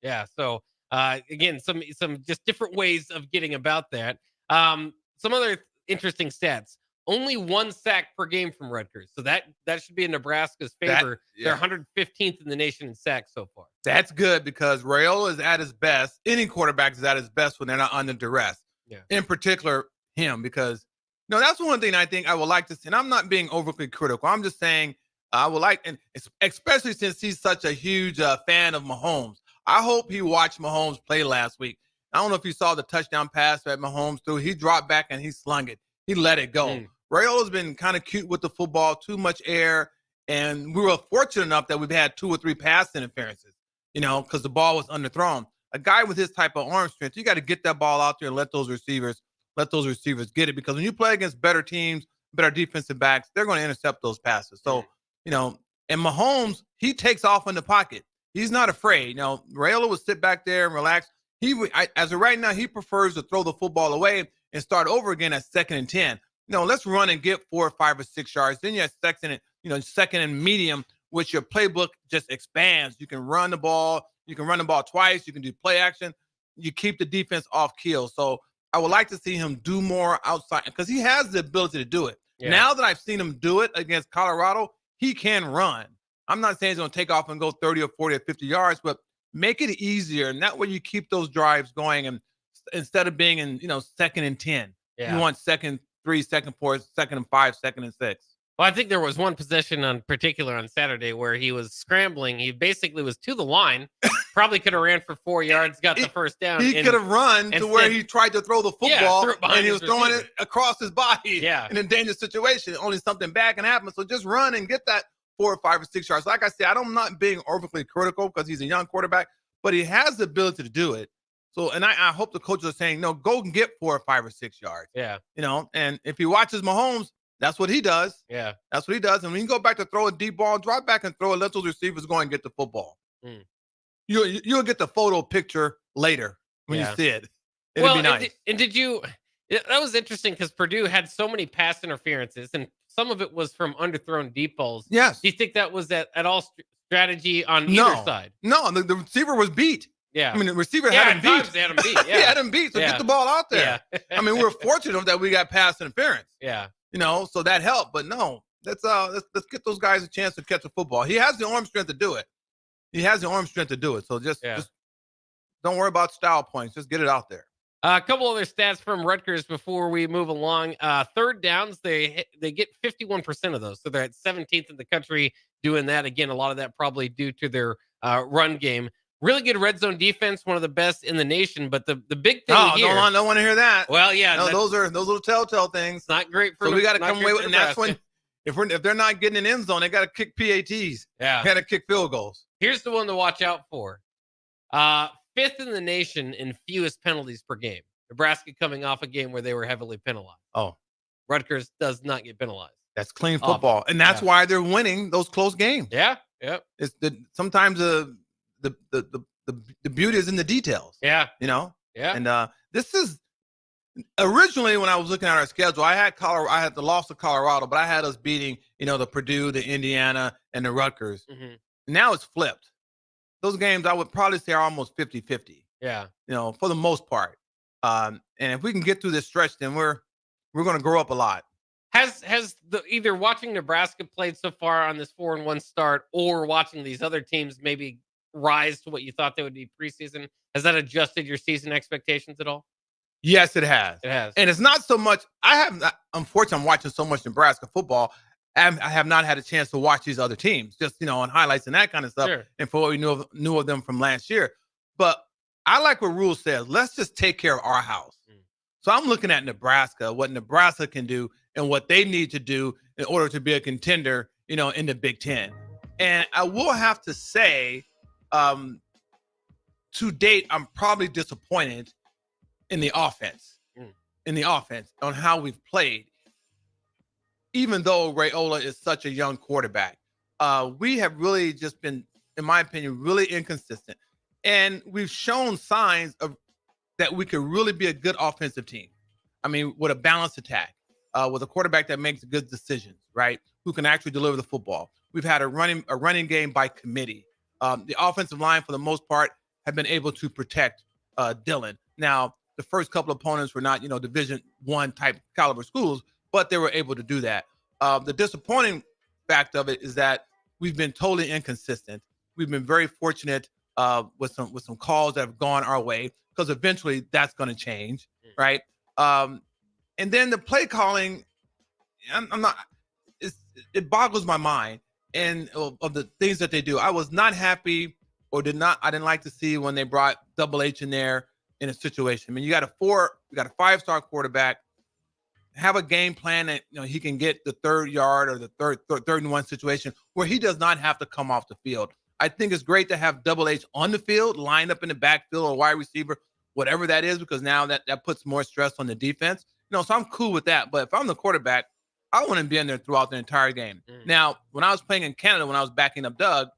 Yeah. So again, some just different ways of getting about that. Some other interesting stats. Only 1 sack per game from Rutgers. So that should be in Nebraska's favor. They're 115th in the nation in sacks so far. That's good because Raiola is at his best. Any quarterback is at his best when they're not under duress. Yeah. In particular, him, because that's one thing I think I would like to see. And I'm not being overly critical. I'm just saying I would like, and especially since he's such a huge fan of Mahomes. I hope he watched Mahomes play last week. I don't know if you saw the touchdown pass that Mahomes threw. He dropped back and he slung it. He let it go. Rayola's been kind of cute with the football, too much air, and we were fortunate enough that we've had 2 or 3 pass interferences, because the ball was underthrown. A guy with his type of arm strength, you got to get that ball out there and let those receivers get it, because when you play against better teams, better defensive backs, they're going to intercept those passes. So, and Mahomes, he takes off in the pocket. He's not afraid. Raiola would sit back there and relax. As of right now, he prefers to throw the football away and start over again at 2nd and 10. Let's run and get 4 or 5 or 6 yards. Then you have second and medium, which your playbook just expands. You can run the ball. You can run the ball twice. You can do play action. You keep the defense off keel. So I would like to see him do more outside because he has the ability to do it. Yeah. Now that I've seen him do it against Colorado, he can run. I'm not saying he's going to take off and go 30 or 40 or 50 yards, but Make it easier, and that way you keep those drives going. And instead of being in, 2nd and 10, you want 2nd 3, 2nd 4, 2nd and 5, 2nd and 6. Well, I think there was one possession on particular on Saturday where he was scrambling. He basically was to the line, probably could have ran for 4 yards, got the first down. He could have run to where he tried to throw the football, and he was throwing it across his body in a dangerous situation. Only something bad can happen. So just run and get that 4 or 5 or 6 yards. Like I said, I'm not being overly critical because he's a young quarterback, but he has the ability to do it. So, and I hope the coaches are saying, no, go and get 4 or 5 or 6 yards. Yeah. And if he watches Mahomes, that's what he does. Yeah. That's what he does. And when you go back to throw a deep ball, drop back and throw it, let those receivers go and get the football. You'll get the photo picture later when you see it. It'll be nice. And did you – that was interesting because Purdue had so many pass interferences, and some of it was from underthrown deep balls. Yes. Do you think that was at all strategy on either side? No, the receiver was beat. Yeah. I mean, the receiver had him beat. They had him beat. Yeah. He had him beat. So get the ball out there. Yeah. I mean, we're fortunate that we got pass interference. Yeah. So that helped. But no, let's get those guys a chance to catch a football. He has the arm strength to do it. So just don't worry about style points. Just get it out there. A couple other stats from Rutgers before we move along. Third downs, they get 51% of those. So they're at 17th in the country doing that. Again, a lot of that probably due to their run game. Really good red zone defense, one of the best in the nation. But the big thing here, don't want to hear that. Well, yeah, no, those little telltale things. It's not great for. So we got to come away with, and that's when if they're not getting an end zone, they got to kick PATs. Yeah, got to kick field goals. Here's the one to watch out for. 5th in the nation in fewest penalties per game. Nebraska coming off a game where they were heavily penalized. Oh, Rutgers does not get penalized. That's clean football, and that's why they're winning those close games. Yeah, yep. It's sometimes the beauty is in the details. Yeah. Yeah. And this is originally when I was looking at our schedule, I had the loss of Colorado, but I had us beating, the Purdue, the Indiana, and the Rutgers. Mm-hmm. Now it's flipped. Those games I would probably say are almost 50-50. Yeah. For the most part. And if we can get through this stretch, then we're going to grow up a lot. Has either watching Nebraska played so far on this 4-1 start or watching these other teams maybe rise to what you thought they would be preseason, has that adjusted your season expectations at all? Yes, it has. It has. And it's not so much, unfortunately, I'm watching so much Nebraska football. I have not had a chance to watch these other teams, just, on highlights and that kind of stuff. Sure. And for what we knew of them from last year. But I like what Rule says. Let's just take care of our house. So I'm looking at Nebraska, what Nebraska can do and what they need to do in order to be a contender, in the Big Ten. And I will have to say, to date, I'm probably disappointed in the offense, on how we've played. Even though Raiola is such a young quarterback, we have really just been, in my opinion, really inconsistent. And we've shown signs of that we could really be a good offensive team. I mean, with a balanced attack, with a quarterback that makes good decisions, right? Who can actually deliver the football. We've had a running game by committee. The offensive line, for the most part, have been able to protect Dillon. Now, the first couple of opponents were not, Division I type caliber schools, but they were able to do that. The disappointing fact of it is that we've been totally inconsistent. We've been very fortunate with some calls that have gone our way, because eventually that's going to change, right? And then the play calling, it boggles my mind. And of the things that they do, I was not happy, I didn't like to see when they brought Double H in there in a situation. I mean, you got a 5-star quarterback, have a game plan that he can get the 3rd yard or the third and 1 situation where he does not have to come off the field. I think it's great to have Double H on the field, lined up in the backfield or wide receiver, whatever that is, because now that puts more stress on the defense. So I'm cool with that. But if I'm the quarterback, I want to be in there throughout the entire game. Now, when I was playing in Canada, when I was backing up Doug,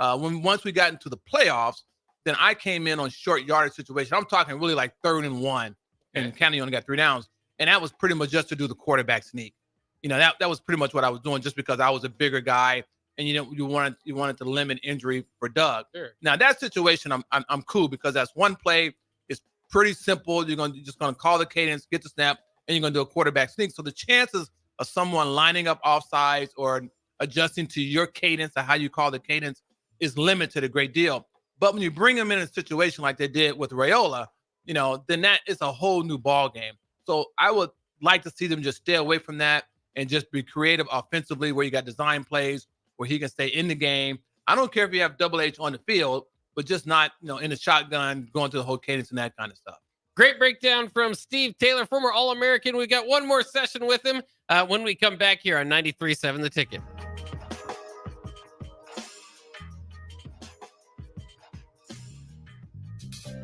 once we got into the playoffs, then I came in on short yardage situation. I'm talking really like 3rd and 1, and Canada only got 3 downs. And that was pretty much just to do the quarterback sneak. That was pretty much what I was doing, just because I was a bigger guy, and you wanted to limit injury for Doug. Sure. Now that situation, I'm cool, because that's one play. It's pretty simple. You're just gonna call the cadence, get the snap, and you're gonna do a quarterback sneak. So the chances of someone lining up offsides or adjusting to your cadence or how you call the cadence is limited a great deal. But when you bring him in a situation like they did with Raiola, then that is a whole new ball game. So I would like to see them just stay away from that and just be creative offensively, where you got design plays where he can stay in the game. I don't care if you have Double H on the field, but just not, in the shotgun, going to the whole cadence and that kind of stuff. Great breakdown from Steve Taylor, former All-American. We got one more session with him when we come back here on 93.7 The Ticket.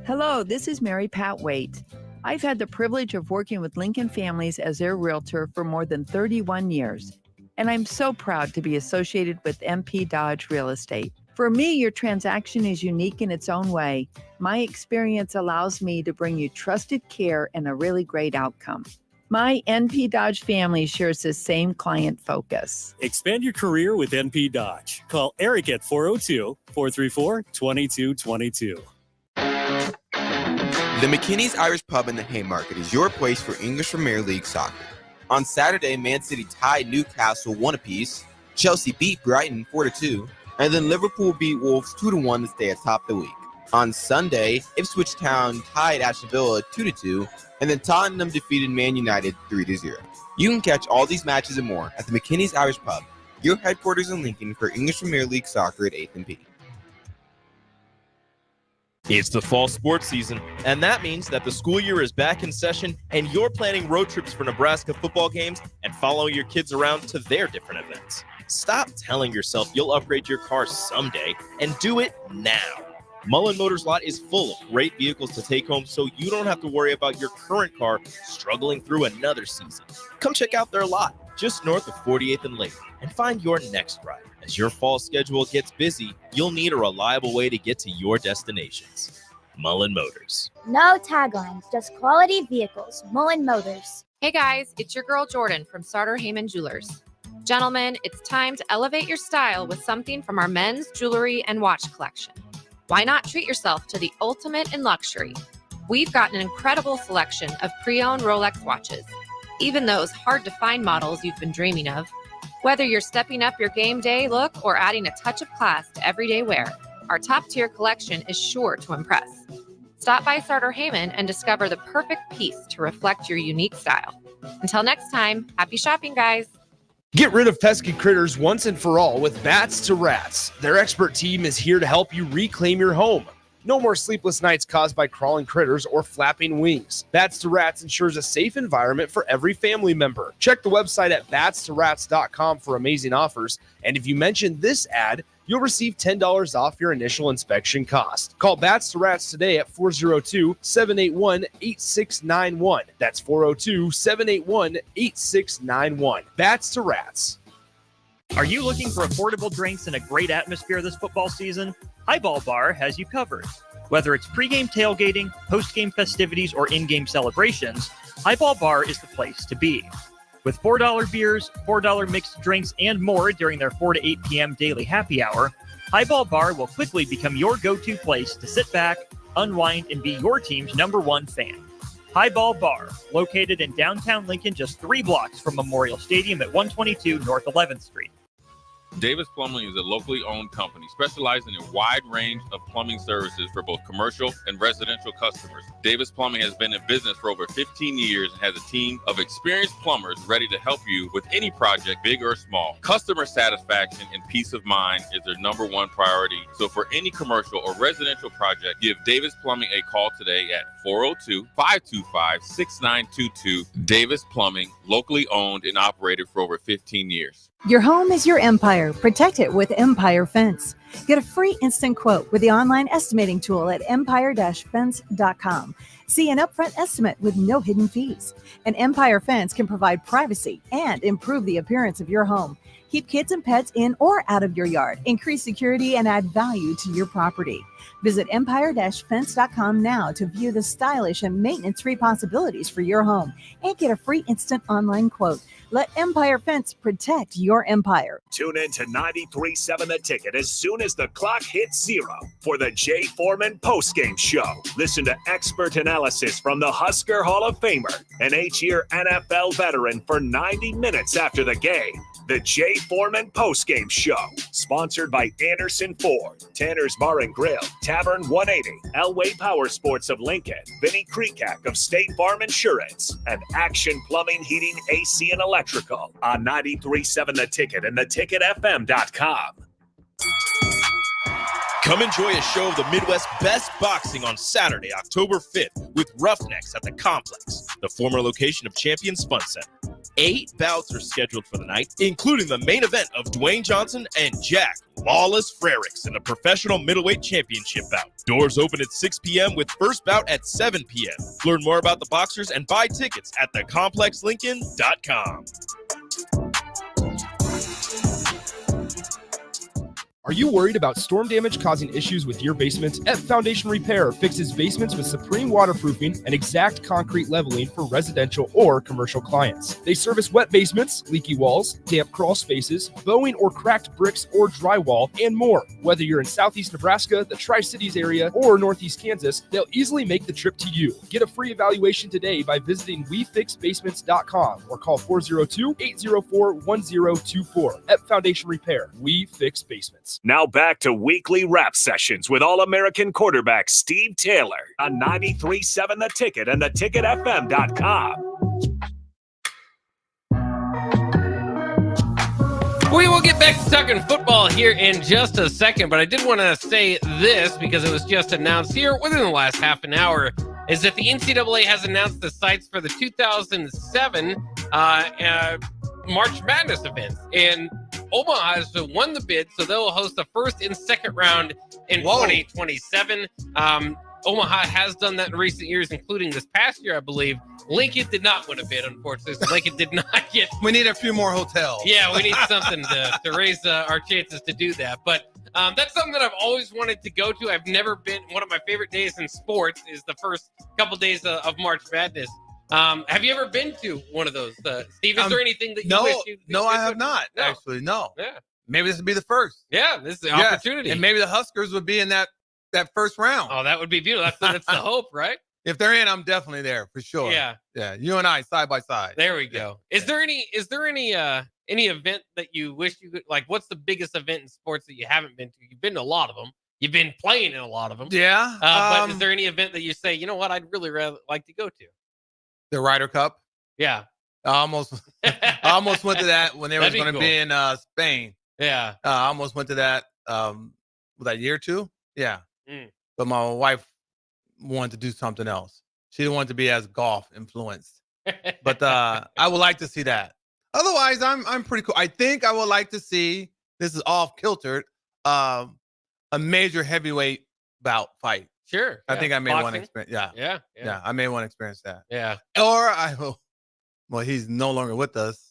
Hello, this is Mary Pat Waite. I've had the privilege of working with Lincoln families as their realtor for more than 31 years, and I'm so proud to be associated with MP Dodge Real Estate. For me, your transaction is unique in its own way. My experience allows me to bring you trusted care and a really great outcome. My NP Dodge family shares the same client focus. Expand your career with NP Dodge. Call Eric at 402-434-2222. The McKinney's Irish Pub in the Haymarket is your place for English Premier League soccer. On Saturday, Man City tied Newcastle 1 apiece, Chelsea beat Brighton 4-2, and then Liverpool beat Wolves 2-1 to stay atop the week. On Sunday, Ipswich Town tied Aston Villa 2-2, and then Tottenham defeated Man United 3-0. You can catch all these matches and more at the McKinney's Irish Pub, your headquarters in Lincoln for English Premier League soccer at 8th and P. It's the fall sports season, and that means that the school year is back in session and you're planning road trips for Nebraska football games and following your kids around to their different events. Stop telling yourself you'll upgrade your car someday and do it now. Mullen Motors Lot is full of great vehicles to take home, so you don't have to worry about your current car struggling through another season. Come check out their lot just north of 48th and Lake and find your next ride. As your fall schedule gets busy, you'll need a reliable way to get to your destinations. Mullen Motors. No taglines, just quality vehicles. Mullen Motors. Hey guys, it's your girl Jordan from Sartor Heyman Jewelers. Gentlemen, it's time to elevate your style with something from our men's jewelry and watch collection. Why not treat yourself to the ultimate in luxury? We've got an incredible selection of pre-owned Rolex watches, even those hard-to-find models you've been dreaming of. Whether you're stepping up your game day look or adding a touch of class to everyday wear, our top-tier collection is sure to impress. Stop by Sartor Heyman and discover the perfect piece to reflect your unique style. Until next time, happy shopping, guys. Get rid of pesky critters once and for all with Bats to Rats. Their expert team is here to help you reclaim your home. No more sleepless nights caused by crawling critters or flapping wings. Bats to Rats ensures a safe environment for every family member. Check the website at batstoRats.com for amazing offers. And if you mention this ad, you'll receive $10 off your initial inspection cost. Call Bats to Rats today at 402-781-8691. That's 402-781-8691. Bats to Rats. Are you looking for affordable drinks and a great atmosphere this football season? Highball Bar has you covered. Whether it's pregame tailgating, postgame festivities, or in-game celebrations, Highball Bar is the place to be. With $4 beers, $4 mixed drinks, and more during their 4 to 8 p.m. daily happy hour, Highball Bar will quickly become your go-to place to sit back, unwind, and be your team's #1 fan. Highball Bar, located in downtown Lincoln, just 3 blocks from Memorial Stadium at 122 North 11th Street. Davis Plumbing is a locally owned company specializing in a wide range of plumbing services for both commercial and residential customers. Davis Plumbing has been in business for over 15 years and has a team of experienced plumbers ready to help you with any project, big or small. Customer satisfaction and peace of mind is their #1 priority. So for any commercial or residential project, give Davis Plumbing a call today at 402-525-6922. Davis Plumbing, locally owned and operated for over 15 years. Your home is your empire. Protect it with Empire Fence. Get a free instant quote with the online estimating tool at empire-fence.com. See an upfront estimate with no hidden fees. An Empire Fence can provide privacy and improve the appearance of your home. Keep kids and pets in or out of your yard. Increase security and add value to your property. Visit empire-fence.com now to view the stylish and maintenance-free possibilities for your home and get a free instant online quote. Let Empire Fence protect your empire. Tune in to 93.7 The Ticket as soon as the clock hits 0 for the Jay Foreman postgame show. Listen to expert analysis from the Husker Hall of Famer, an 8-year NFL veteran for 90 minutes after the game. The Jay Foreman Postgame Show, sponsored by Anderson Ford, Tanner's Bar and Grill, Tavern 180, Elway Power Sports of Lincoln, Vinnie Krekak of State Farm Insurance, and Action Plumbing, Heating, AC, and Electrical on 93.7 The Ticket and theticketfm.com. Come enjoy a show of the Midwest best boxing on Saturday, October 5th with Roughnecks at the Complex, the former location of Champions Fun Center. 8 bouts are scheduled for the night, including the main event of Dwayne Johnson and Jack Lawless Frericks in the professional middleweight championship bout. Doors open at 6 p.m. with first bout at 7 p.m. Learn more about the boxers and buy tickets at thecomplexlincoln.com. Are you worried about storm damage causing issues with your basement? F Foundation Repair fixes basements with supreme waterproofing and exact concrete leveling for residential or commercial clients. They service wet basements, leaky walls, damp crawl spaces, bowing or cracked bricks or drywall, and more. Whether you're in Southeast Nebraska, the Tri-Cities area, or Northeast Kansas, they'll easily make the trip to you. Get a free evaluation today by visiting WeFixBasements.com or call 402-804-1024. F Foundation Repair. We fix basements. Now back to weekly rap sessions with All-American quarterback Steve Taylor on 93.7 The Ticket and theticketfm.com. We will get back to talking football here in just a second, but I did want to say this because it was just announced here within the last half an hour, is that the NCAA has announced the sites for the 2007 March Madness events. And Omaha has won the bid, so they'll host the first and second round in 2027. Omaha has done that in recent years, including this past year, I believe. Lincoln did not win a bid, unfortunately. So Lincoln did not get. We need a few more hotels. Yeah, we need something to raise our chances to do that. But that's something that I've always wanted to go to. I've never been. One of my favorite days in sports is the first couple days of March Madness. Have you ever been to one of those, Steve? Is there anything that you wish you? No, I have not. No. Actually, no. Yeah. Maybe this would be the first. Yeah, this is the opportunity. And maybe the Huskers would be in that first round. Oh, that would be beautiful. That's the hope, right? If they're in, I'm definitely there for sure. Yeah. Yeah. You and I side by side. There we go. Is there any event that you wish you could, like, what's the biggest event in sports that you haven't been to? You've been to a lot of them. You've been playing in a lot of them. Yeah. But is there any event that you say, you know what, I'd really rather like to go to? The Ryder Cup. Yeah. I almost went to that when they was going to be in Spain. Yeah. I almost went to that was that year or two? Yeah. But my wife wanted to do something else. She didn't want to be as golf influenced. But I would like to see that. Otherwise, I'm pretty cool. I think I would like to see, this is off kiltered, a major heavyweight bout fight. Sure. I think I may Boxing? want to experience. Yeah. I may want to experience that. Yeah. Or I will. Well, he's no longer with us.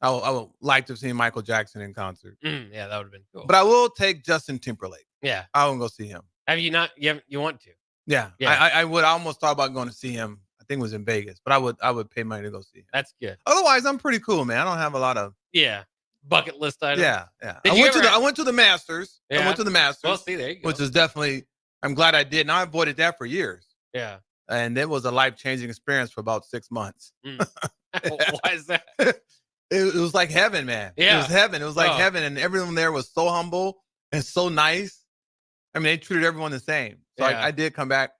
I would like to have seen Michael Jackson in concert. Yeah, that would have been cool. But I will take Justin Timberlake. Yeah. I will go see him. Have you not? You want to? Yeah. I would. I almost thought about going to see him. I think it was in Vegas, but I would pay money to go see him. That's good. Otherwise, I'm pretty cool, man. I don't have a lot of bucket list items. Yeah. I went to the Masters. Yeah. I went to the Masters. Well, see, there you go. Which is definitely. I'm glad I did. And I avoided that for years. Yeah. And it was a life-changing experience for about 6 months. Why is that? It was like heaven, man. Yeah. It was heaven. It was like heaven. And everyone there was so humble and so nice. I mean, they treated everyone the same. So I did come back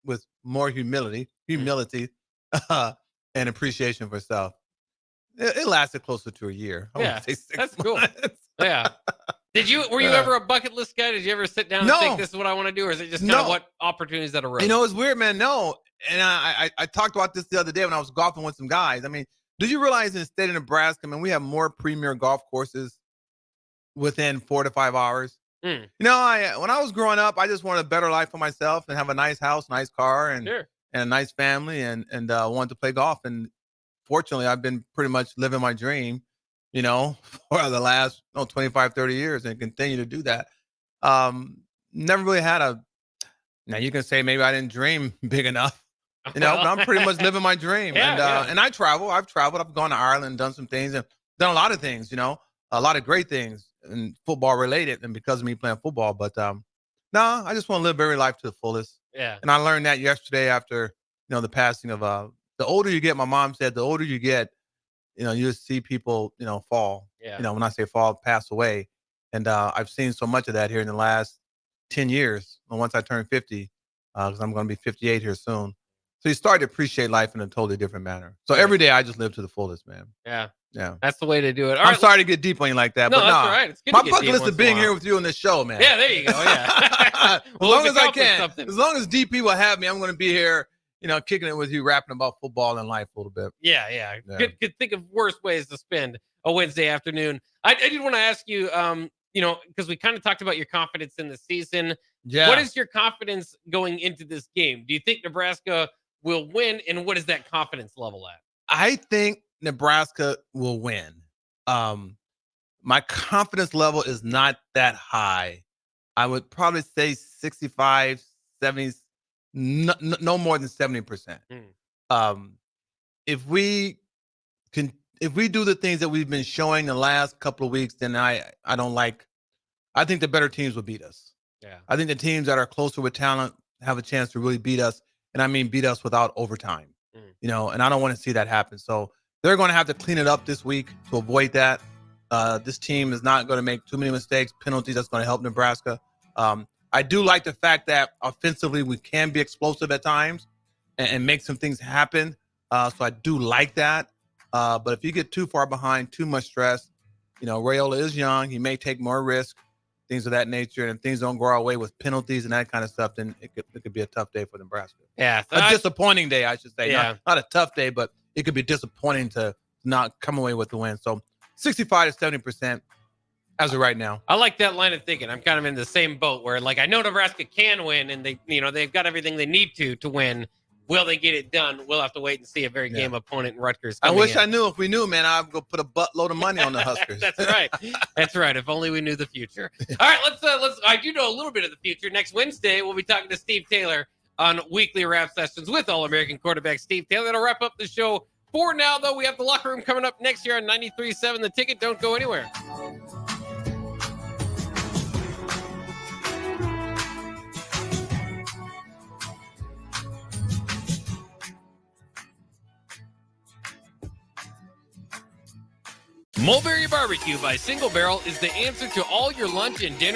with more humility, and appreciation for self. It lasted closer to a year. I wouldn't say 6 that's months. cool. Yeah. Were you ever a bucket list guy? Did you ever sit down and think this is what I want to do? Or is it just kind of what opportunities that arose? You know, it's weird, man. No. And I talked about this the other day when I was golfing with some guys. I mean, did you realize in the state of Nebraska, I mean, we have more premier golf courses within 4 to 5 hours? You know, when I was growing up, I just wanted a better life for myself and have a nice house, nice car, and a nice family, and wanted to play golf. And fortunately, I've been pretty much living my dream, you know, for the last 25, 30 years, and continue to do that. Never really had now you can say maybe I didn't dream big enough, you know, but I'm pretty much living my dream. And I travel. I've traveled. I've gone to Ireland, done some things, and done a lot of things, you know, a lot of great things and football related, and because of me playing football. But no, I just want to live every life to the fullest. Yeah. And I learned that yesterday after, you know, the passing of the older you get, my mom said, the older you get, you just see people, fall. Yeah. When I say fall, pass away. And I've seen so much of that here in the last 10 years. And once I turn 50, because I'm going to be 58 here soon. So you start to appreciate life in a totally different manner. So every day I just live to the fullest, man. Yeah. Yeah. That's the way to do it. All I'm right. sorry to get deep on you like that. No, but that's nah, all right. It's good my to get bucket deep list once is in a being while. here with you on this show, man. Yeah, there you go. Yeah. As long as I accomplished can. something. As long as DP will have me, I'm going to be here, kicking it with you, rapping about football and life a little bit. Yeah. Yeah. Could think of worse ways to spend a Wednesday afternoon. I did want to ask you, because we kind of talked about your confidence in the season. Yeah. What is your confidence going into this game? Do you think Nebraska will win, and what is that confidence level at? I think Nebraska will win. My confidence level is not that high. I would probably say 65, 70, no more than 70%. If we do the things that we've been showing the last couple of weeks, then I think the better teams will beat us. Yeah. I think the teams that are closer with talent have a chance to really beat us. And I mean, beat us without overtime, and I don't want to see that happen. So they're going to have to clean it up this week to avoid that. This team is not going to make too many mistakes, penalties. That's going to help Nebraska. I do like the fact that offensively we can be explosive at times and make some things happen. So I do like that. But if you get too far behind, too much stress, Raiola is young. He may take more risk, things of that nature. And if things don't go our way with penalties and that kind of stuff, then it could be a tough day for Nebraska. Yeah. A disappointing day, I should say. Yeah. Not a tough day, but it could be disappointing to not come away with the win. So 65 to 70% as of right now. I like that line of thinking. I'm kind of in the same boat where, I know Nebraska can win, and they've got everything they need to win. Will they get it done? We'll have to wait and see. A very game opponent in Rutgers. I wish I knew. If we knew, man, I'd go put a buttload of money on the Huskers. That's right. That's right. If only we knew the future. All right, let's. I do know a little bit of the future. Next Wednesday, we'll be talking to Steve Taylor on weekly rap sessions with All-American quarterback Steve Taylor. That'll wrap up the show. For now, though, we have the locker room coming up next year on 93.7 The Ticket. Don't go anywhere. Mulberry Barbecue by Single Barrel is the answer to all your lunch and dinner